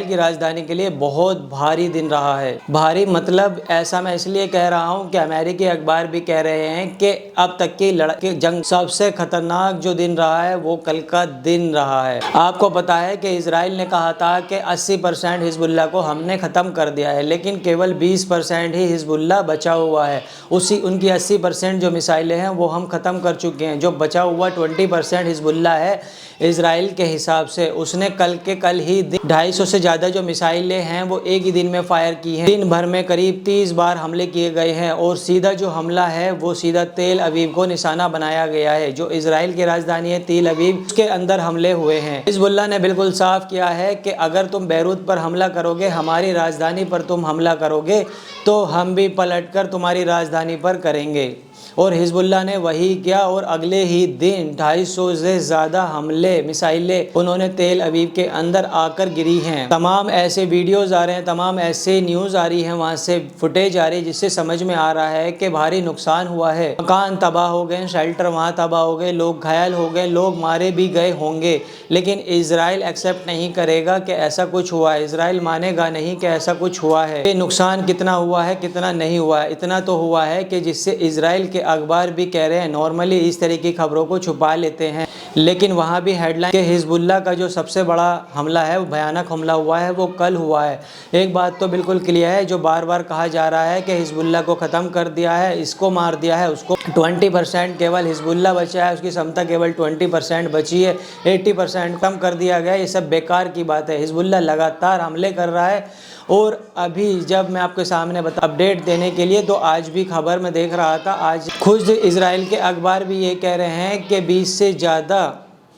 Israel की राजधानी के लिए बहुत भारी दिन रहा है। भारी मतलब ऐसा मैं इसलिए कह रहा हूं कि अमेरिकी अखबार भी कह रहे हैं कि अब तक की जंग सबसे खतरनाक जो दिन रहा है वो कल का दिन रहा है। आपको पता है कि इजराइल ने कहा था कि 80% हिजबुल्लाह को हमने ख़त्म कर दिया है, लेकिन केवल 20% ही हिजबुल्लाह बचा हुआ है। उनकी 80% जो मिसाइलें हैं वो हम ख़त्म कर चुके हैं। जो बचा हुआ 20% हिजबुल्लाह है, इजराइल के हिसाब से उसने कल ही 250 से ज़्यादा जो मिसाइलें हैं वो एक ही दिन में फायर की हैं। दिन भर में करीब 30 बार हमले किए गए हैं और सीधा जो हमला है वो सीधा तेल अवीव को निशाना बनाया गया है। जो इजराइल की राजधानी है तेल अवीव, उसके अंदर हमले हुए हैं। हिजबुल्लाह ने बिल्कुल साफ किया है कि अगर तुम बैरूत पर हमला करोगे, हमारी राजधानी पर तुम हमला करोगे, तो हम भी पलटकर तुम्हारी राजधानी पर करेंगे। और हिजबुल्लाह ने वही किया और अगले ही दिन 250 से ज़्यादा हमले मिसाइलें उन्होंने तेल अवीव के अंदर आकर गिरी हैं। तमाम ऐसे वीडियोस आ रहे हैं, तमाम ऐसे न्यूज़ आ रही हैं, वहाँ से फुटेज आ रही है, जिससे समझ में आ रहा है कि भारी नुकसान हुआ है। मकान तबाह हो गए, शेल्टर वहाँ तबाह हो गए, लोग घायल हो गए, लोग मारे भी गए होंगे। लेकिन इजराइल एक्सेप्ट नहीं करेगा कि ऐसा कुछ हुआ है। इजराइल मानेगा नहीं कि ऐसा कुछ हुआ है। ये नुकसान कितना हुआ है, कितना नहीं हुआ है, इतना तो हुआ है कि जिससे इजराइल के अखबार भी कह रहे हैं, नॉर्मली इस तरह की खबरों को छुपा लेते हैं, लेकिन वहाँ भी हेडलाइन के हिजबुल्लाह का जो सबसे बड़ा हमला है, वो भयानक हमला हुआ है, वो कल हुआ है। एक बात तो बिल्कुल क्लियर है, जो बार बार कहा जा रहा है कि हिजबुल्लाह को ख़त्म कर दिया है, इसको मार दिया है, उसको 20% केवल हिजबुल्लाह बचा है, उसकी क्षमता केवल 20% बची है, 80% कम कर दिया गया, ये सब बेकार की बात है। हिजबुल्लाह लगातार हमले कर रहा है। और अभी जब मैं आपके सामने अपडेट देने के लिए, तो आज भी खबर में देख रहा था, आज खुद इजराइल के अखबार भी ये कह रहे हैं कि 20 से ज़्यादा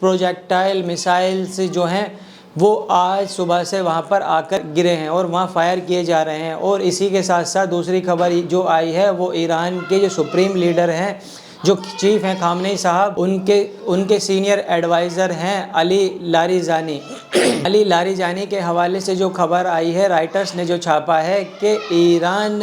प्रोजेक्टाइल मिसाइल्स जो हैं वो आज सुबह से वहाँ पर आकर गिरे हैं और वहाँ फायर किए जा रहे हैं। और इसी के साथ साथ दूसरी खबर जो आई है वो ईरान के जो सुप्रीम लीडर हैं, जो चीफ हैं खामनेई साहब, उनके सीनियर एडवाइज़र हैं अली लारिजानी। अली लारिजानी के हवाले से जो खबर आई है, राइटर्स ने जो छापा है कि ईरान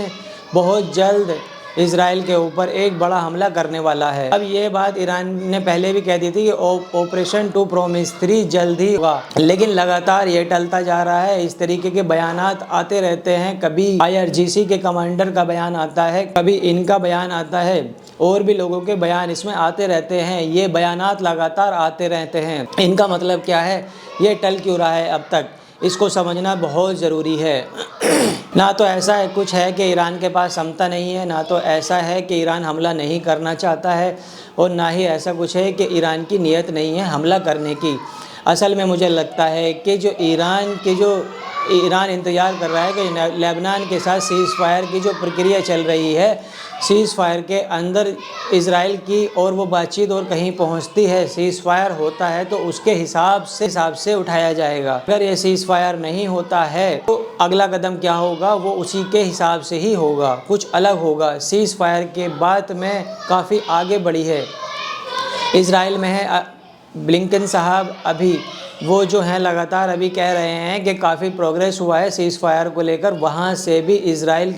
बहुत जल्द इजराइल के ऊपर एक बड़ा हमला करने वाला है। अब ये बात ईरान ने पहले भी कह दी थी कि ऑपरेशन 2 प्रॉमिस 3 जल्द ही होगा, लेकिन लगातार ये टलता जा रहा है। इस तरीके के बयानात आते रहते हैं, कभी IRGC के कमांडर का बयान आता है, कभी इनका बयान आता है, और भी लोगों के बयान इसमें आते रहते हैं। ये बयानात लगातार आते रहते हैं, इनका मतलब क्या है, ये टल क्यों रहा है अब तक, इसको समझना बहुत ज़रूरी है। ना तो ऐसा है कुछ है कि ईरान के पास क्षमता नहीं है, ना तो ऐसा है कि ईरान हमला नहीं करना चाहता है, और ना ही ऐसा कुछ है कि ईरान की नीयत नहीं है हमला करने की। असल में मुझे लगता है कि ईरान इंतज़ार कर रहा है कि लेबनान के साथ सीज़ फायर की जो प्रक्रिया चल रही है, सीज़ फायर के अंदर इजराइल की और वो बातचीत और कहीं पहुंचती है, सीज़ फायर होता है तो उसके हिसाब से उठाया जाएगा। अगर ये सीज़ फायर नहीं होता है तो अगला कदम क्या होगा, वो उसी के हिसाब से ही होगा, कुछ अलग होगा। सीज़ फायर के बात में काफ़ी आगे बढ़ी है, इजराइल में है ब्लिंकन साहब, अभी वो जो हैं लगातार अभी कह रहे हैं कि काफ़ी प्रोग्रेस हुआ है सीज़ फायर को लेकर। वहाँ से भी इजराइल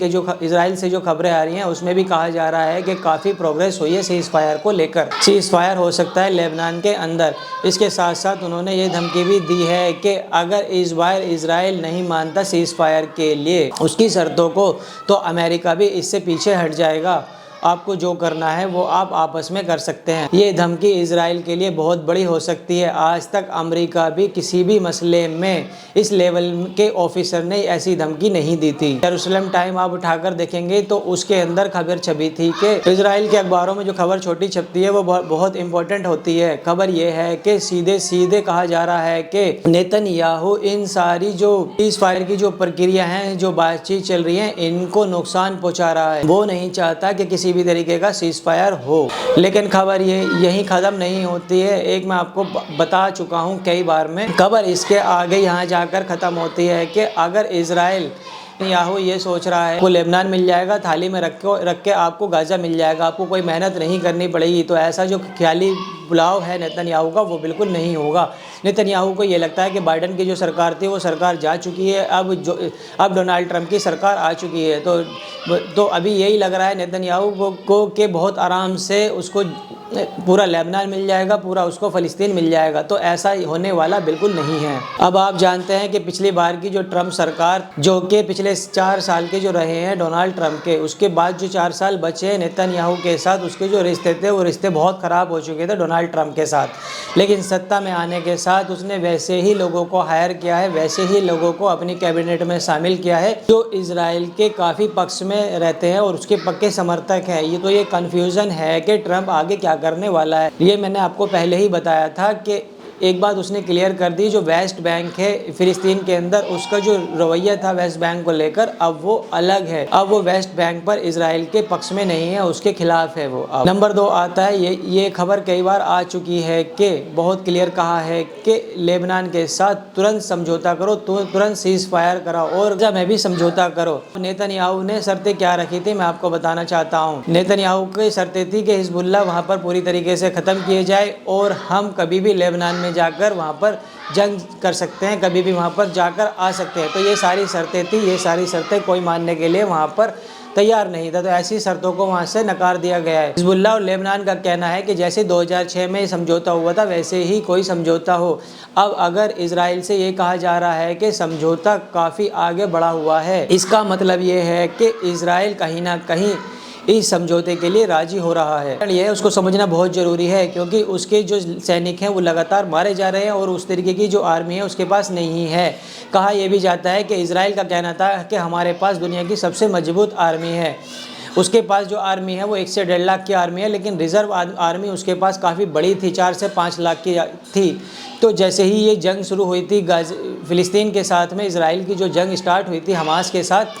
से जो खबरें आ रही हैं उसमें भी कहा जा रहा है कि काफ़ी प्रोग्रेस हुई है सीज़ फायर को लेकर। सीज़ फायर हो सकता है लेबनान के अंदर। इसके साथ साथ उन्होंने ये धमकी भी दी है कि अगर इस बार इजराइल नहीं मानता सीज़ फायर के लिए उसकी शर्तों को, तो अमेरिका भी इससे पीछे हट जाएगा। आपको जो करना है वो आप आपस में कर सकते हैं। ये धमकी इजराइल के लिए बहुत बड़ी हो सकती है। आज तक अमेरिका भी किसी भी मसले में इस लेवल के ऑफिसर ने ऐसी धमकी नहीं दी थी। जेरूसलम टाइम आप उठाकर देखेंगे तो उसके अंदर खबर छपी थी कि इजराइल के अखबारों में जो खबर छोटी छपती है वो बहुत इंपॉर्टेंट होती है। खबर ये है कि सीधे कहा जा रहा है कि नेतन्याहू इन सारी जो सीज़ फायर की जो प्रक्रिया है, जो बातचीत चल रही है, इनको नुकसान पहुँचा रहा है। वो नहीं चाहता कि किसी भी तरीके का सीज़ फायर हो। लेकिन खबर यही ख़त्म नहीं होती है। एक मैं आपको बता चुका हूँ कई बार में, खबर इसके आगे यहाँ जाकर ख़त्म होती है कि अगर इजराइल नेतन्याहू ये सोच रहा है वो लेबनान मिल जाएगा, थाली में रख के आपको गाज़ा मिल जाएगा, आपको कोई मेहनत नहीं करनी पड़ेगी, तो ऐसा जो ख्याली पुलाव है नेतन्याहू का वो बिल्कुल नहीं होगा। नेतन्याहू को ये लगता है कि बाइडन की जो सरकार थी वो सरकार जा चुकी है, अब डोनाल्ड ट्रंप की सरकार आ चुकी है, तो अभी यही लग रहा है नेतन्याहू को कि बहुत आराम से उसको पूरा लेबनान मिल जाएगा, पूरा उसको फ़लस्तीन मिल जाएगा। तो ऐसा होने वाला बिल्कुल नहीं है। अब आप जानते हैं कि पिछली बार की जो ट्रंप सरकार, जो कि पिछले 4 साल के जो रहे हैं डोनाल्ड ट्रंप के, उसके बाद जो 4 साल बचे हैं नेतन्याहू के साथ, उसके जो रिश्ते थे वो रिश्ते बहुत ख़राब हो चुके थे डोनाल्ड ट्रंप के साथ। लेकिन सत्ता में आने के साथ उसने वैसे ही लोगों को हायर किया है, वैसे ही लोगों को अपनी कैबिनेट में शामिल किया है जो इजराइल के काफ़ी पक्ष में रहते हैं और उसके पक्के समर्थक हैं। ये कन्फ्यूज़न है कि ट्रंप आगे क्या करने वाला है। ये मैंने आपको पहले ही बताया था कि एक बात उसने क्लियर कर दी, जो वेस्ट बैंक है फ़िलिस्तीन के अंदर, उसका जो रवैया था वेस्ट बैंक को लेकर अब वो अलग है। अब वो वेस्ट बैंक पर इजराइल के पक्ष में नहीं है, उसके खिलाफ है वो। अब नंबर 2 आता है, ये खबर कई बार आ चुकी है कि बहुत क्लियर कहा है कि लेबनान के साथ तुरंत समझौता करो, तुरंत सीज फायर कराओ और जब मैं भी समझौता करो। नेतन्याहू ने शर्तें क्या रखी थी मैं आपको बताना चाहता हूँ। नेतन्याहू की शर्तें थी कि हिजबुल्लाह वहाँ पर पूरी तरीके से ख़त्म किए जाए और हम कभी भी लेबनान में जाकर वहाँ पर जंग कर सकते हैं, कभी भी वहाँ पर जाकर आ सकते हैं। तो ये सारी शर्तें थी, ये सारी शर्तें कोई मानने के लिए वहाँ पर तैयार नहीं था, तो ऐसी शर्तों को वहाँ से नकार दिया गया है। हिजबुल्लाह और लेबनान का कहना है कि जैसे 2006 में समझौता हुआ था वैसे ही कोई समझौता हो। अब अगर इजराइल से ये कहा जा रहा है कि समझौता काफ़ी आगे बढ़ा हुआ है, इसका मतलब ये है कि इजराइल कहीं ना कहीं इस समझौते के लिए राजी हो रहा है। यह उसको समझना बहुत ज़रूरी है क्योंकि उसके जो सैनिक हैं वो लगातार मारे जा रहे हैं और उस तरीके की जो आर्मी है उसके पास नहीं है। कहा यह भी जाता है कि इजराइल का कहना था कि हमारे पास दुनिया की सबसे मजबूत आर्मी है। उसके पास जो आर्मी है वो 1 से 1.5 लाख की आर्मी है, लेकिन रिज़र्व आर्मी उसके पास काफ़ी बड़ी थी, 4 से 5 लाख की थी। तो जैसे ही ये जंग शुरू हुई थी फ़िलिस्तीन के साथ में, इजराइल की जो जंग स्टार्ट हुई थी हमास के साथ,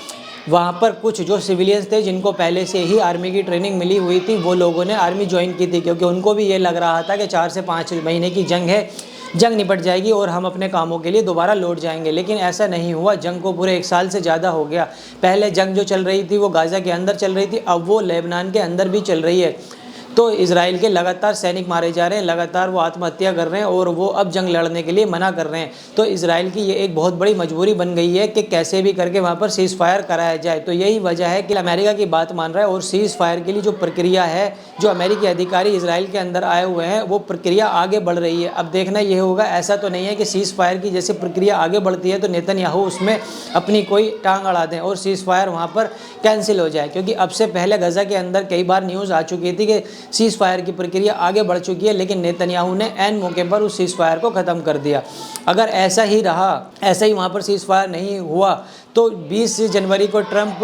वहाँ पर कुछ जो सिविलियंस थे जिनको पहले से ही आर्मी की ट्रेनिंग मिली हुई थी, वो लोगों ने आर्मी ज्वाइन की थी क्योंकि उनको भी ये लग रहा था कि 4 से 5 महीने की जंग है, जंग निपट जाएगी और हम अपने कामों के लिए दोबारा लौट जाएंगे। लेकिन ऐसा नहीं हुआ, जंग को पूरे 1 साल से ज़्यादा हो गया। पहले जंग जो चल रही थी वो गाज़ा के अंदर चल रही थी, अब वो लेबनान के अंदर भी चल रही है। तो इजराइल के लगातार सैनिक मारे जा रहे हैं, लगातार वो आत्महत्या कर रहे हैं और वो अब जंग लड़ने के लिए मना कर रहे हैं। तो इजराइल की ये एक बहुत बड़ी मजबूरी बन गई है कि कैसे भी करके वहाँ पर सीज़ फायर कराया जाए। तो यही वजह है कि अमेरिका की बात मान रहा है और सीज़ फायर के लिए जो प्रक्रिया है, जो अमेरिकी अधिकारी इजराइल के अंदर आए हुए हैं, वो प्रक्रिया आगे बढ़ रही है। अब देखना ये होगा, ऐसा तो नहीं है कि सीज़ फायर की जैसे प्रक्रिया आगे बढ़ती है तो नेतन्याहू उसमें अपनी कोई टांग अड़ा दें और सीज़ फायर वहाँ पर कैंसिल हो जाए, क्योंकि अब से पहले गज़ा के अंदर कई बार न्यूज़ आ चुकी थी कि सीज़ फायर की प्रक्रिया आगे बढ़ चुकी है, लेकिन नेतन्याहू ने ऐन मौके पर उस सीज़ फायर को ख़त्म कर दिया। अगर ऐसा ही रहा, ऐसा ही वहाँ पर सीज़ फायर नहीं हुआ तो 20 जनवरी को ट्रंप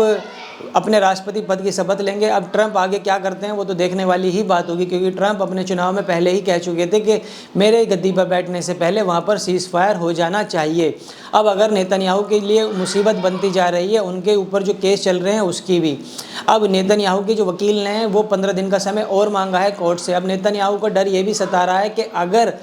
अपने राष्ट्रपति पद की शपथ लेंगे। अब ट्रंप आगे क्या करते हैं वो तो देखने वाली ही बात होगी, क्योंकि ट्रंप अपने चुनाव में पहले ही कह चुके थे कि मेरे गद्दी पर बैठने से पहले वहाँ पर सीज़ फायर हो जाना चाहिए। अब अगर नेतन्याहू के लिए मुसीबत बनती जा रही है, उनके ऊपर जो केस चल रहे हैं उसकी भी। अब नेतन्याहू के जो वकील ने वो 15 दिन का समय और मांगा है कोर्ट से। अब नेतन्याहू को डर ये भी सता रहा है कि अगर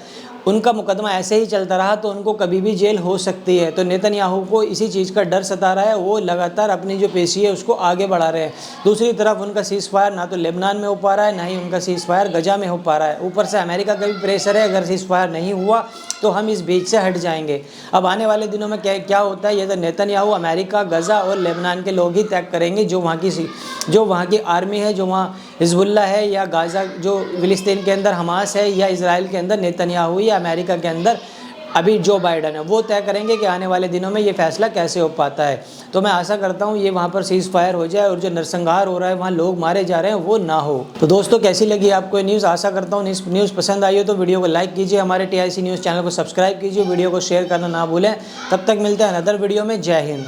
उनका मुकदमा ऐसे ही चलता रहा तो उनको कभी भी जेल हो सकती है। तो नेतन्याहू को इसी चीज़ का डर सता रहा है, वो लगातार अपनी जो पेशी है उसको आगे बढ़ा रहे हैं। दूसरी तरफ उनका सीज़ फायर ना तो लेबनान में हो पा रहा है, ना ही उनका सीज़ फायर गजा में हो पा रहा है। ऊपर से अमेरिका का भी प्रेशर है, अगर सीज़ फायर नहीं हुआ तो हम इस बीच से हट जाएंगे। अब आने वाले दिनों में क्या होता है, ये तो नेतन्याहू, अमेरिका, गजा और लेबनान के लोग ही तय करेंगे। जो वहाँ की आर्मी है, जो वहाँ हिजबुल्लाह है, या गाज़ा जो फ़िलिस्तीन के अंदर हमास है, या इजराइल के अंदर नेतन्याहू, या अमेरिका के अंदर अभी जो बाइडन है, वो तय करेंगे कि आने वाले दिनों में ये फैसला कैसे हो पाता है। तो मैं आशा करता हूँ ये वहाँ पर सीज़ फायर हो जाए और जो नरसंहार हो रहा है, वहाँ लोग मारे जा रहे हैं, वो ना हो। तो दोस्तों कैसी लगी आपको ये न्यूज़? आशा करता हूँ न्यूज़ पसंद आई हो तो वीडियो को लाइक कीजिए, हमारे TIC न्यूज़ चैनल को सब्सक्राइब कीजिए, वीडियो को शेयर करना ना भूलें। तब तक मिलते हैं अनदर वीडियो में। जय हिंद।